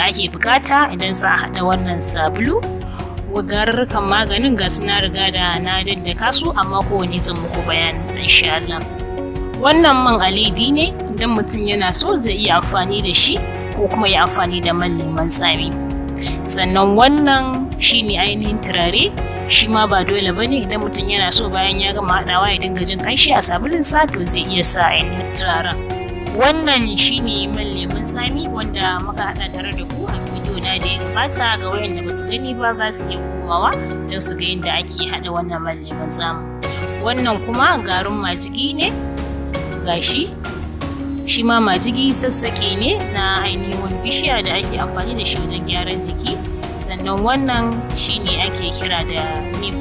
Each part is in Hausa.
da ake bukata idan za a haɗa wannan sabulu. Garurrukan maganin ga na riga da na daddaka su, amma kowane zan muku bayanin sa insha Allah. Wannan man aledi ne, idan mutum yana so zai iya amfani da shi ko kuma ya amfani da man lemon tsami. Sannan wannan shine ainihin turare, shi ma ba dole bane, idan mutum yana so bayan ya gama haɗawa ya dinga jin kanshi a sabulun sa to zai iya sa ainihin turaren. Wannan shine man lemon tsami wanda muka haɗa tare da ku a bidiyo na da ya gabata. Ga wayanda ba su gani ba za su iya komawa don su ga yadda ake haɗa wannan man lemon tsami. Wannan kuma garin majigi ne, gashi shi ma majigi sassaƙe ne na ainihin wani bishiya da ake amfani da shi wajen gyaran jiki. Sannan wannan shine ake kira da neem,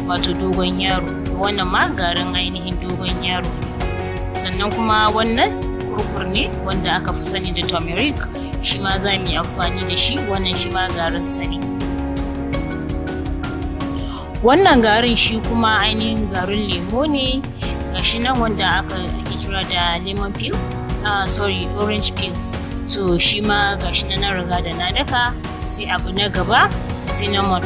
wato dogon yaro. Wannan ma garin ainihin dogon yaro ne. Sannan kuma wannan kurkur ne wanda aka fi sani da turmeric, shi ma za mu yi amfani da shi. Wannan shi ma garin sa ne. Wannan garin shi kuma ainihin garin lemo ne, gashi nan wanda ake kira da lemon peel, orange peel. To shi ma gashi na riga da na daka. Sai abu na gaba, cinnamon.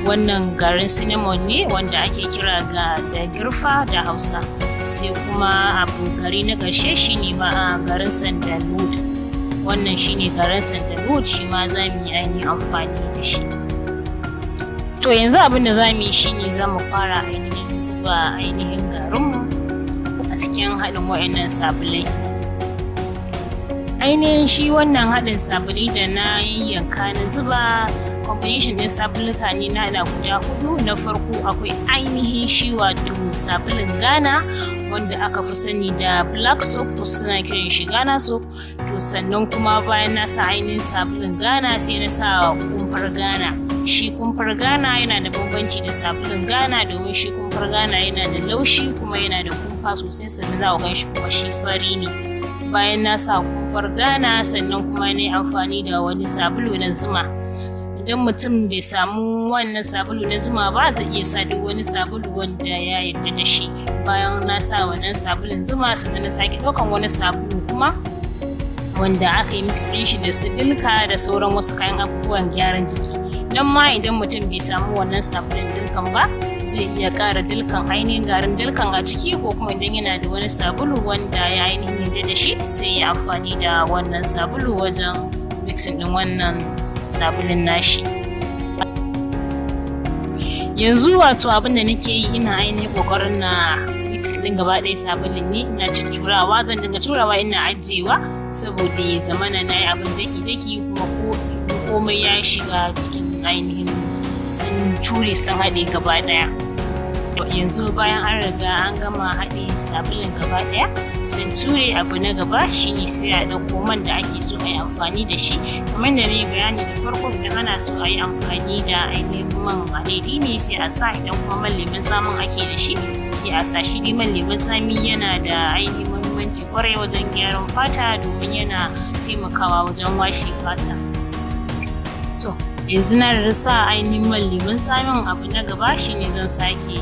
Wannan garin cinnamon ne wanda ake kira da girfa da Hausa. Sai kuma abu gari na ƙarshe shine ma garin sandalwood. Wannan shine garin sandalwood, shi ma za mu yi ainihin amfani da shi. To yanzu abin da za mu yi shine za mu fara ainihin zuba ainihin garinmu a cikin haɗin waɗannan sabulai. Ainihin shi wannan haɗin sabulai da na yanka na zuba, combination ɗin sabuluka ne na da guda 4. Na farko akwai ainihin shi wato sabulun Ghana wanda aka fi sani da black soap, suna kiran shi Ghana soap. To sannan kuma bayan na sa ainihin sabulun Ghana sai na sa kumfar Ghana. Shi kumfar Ghana yana da bambanci da sabulun Ghana domin shi kumfar Ghana yana da laushi kuma yana da kumfa sosai, sannan za ku gan shi kuma shi fari ne. Bayan na sa kumfar Ghana sannan kuma na yi amfani da wani sabulu na zuma. Idan mutum bai samu wannan sabulu na zuma ba, zai iya sa duk wani sabulu wanda ya yarda da shi. Bayan na sa wannan sabulun zuma sannan na sake ɗaukan wani sabulu kuma wanda aka yi mix ɗin shi da su dilka da sauran wasu kayan abubuwan gyaran jiki. Nan ma idan mutum bai samu wannan sabulun dilkan ba, zai iya ƙara dilkan ainihin garin dilkan a ciki, ko kuma idan yana da wani sabulu wanda ya ainihin yarda da shi sai ya amfani da wannan sabulu wajen mixing ɗin wannan sabulun nashi. Yanzu wato abin da nake yi, ina ainihin kokarin na mixing din gaba ɗaya sabulun ne, ina cuccurawa, zan dinga turawa ina ajiyewa saboda ya zamana na yi abin daki-daki kuma komai ya shiga cikin ainihin sun cure sun haɗe gaba ɗaya. Yanzu bayan an riga an gama haɗe sabulun gaba ɗaya sun ture, abu na gaba shine sai a ɗauko man da ake so a yi amfani da shi. Kamar da na yi bayani da farko, idan ana so a yi amfani da ainihin man aledi ne sai a sa, idan kuma man lemon tsamin ake da shi sai a sa. Shi man lemon tsami yana da ainihin muhimmanci kwarai wajen gyaran fata domin yana taimakawa wajen washe fata. To yanzu na rasa ainihin man lemon tsamin, abu na gaba shine zan sake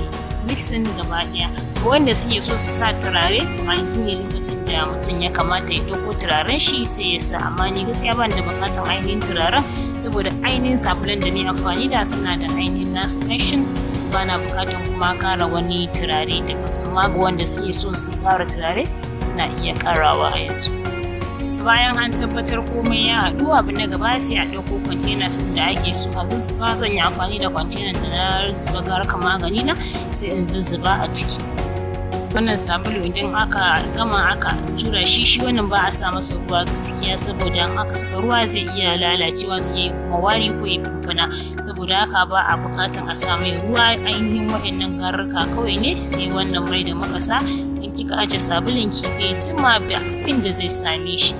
mixing gaba ɗaya. Wanda suke so su sa turare, a yanzu ne lokacin da mutum ya kamata ya ɗauko turaren shi sai ya sa, amma ni gaskiya ban da buƙatar ainihin turaren saboda ainihin sabulan da ni amfani da suna da ainihin nasu ƙanshin, ba na buƙatar kuma ƙara wani turare daban. Amma ga wanda suke so su ƙara turare suna iya ƙarawa a yanzu. Bayan an tabbatar komai ya haɗu, abu na gaba sai a ɗauko containers da ake so a zuzzuba. Zan yi amfani da container da na zuba garkan magani na, sai in zuzzuba a ciki. Wannan sabulu idan aka gama aka tura shi wannan ba a sa masa ruwa gaskiya, saboda in aka saka ruwa zai iya lalacewa, zai yi kuma wari ko ya fumfuna. Saboda haka ba a buƙatar a sa mai ruwa, ainihin waɗannan garurruka kawai ne sai wannan mai da muka sa. In kika aje sabulun ki zai jima ba abin da zai same shi.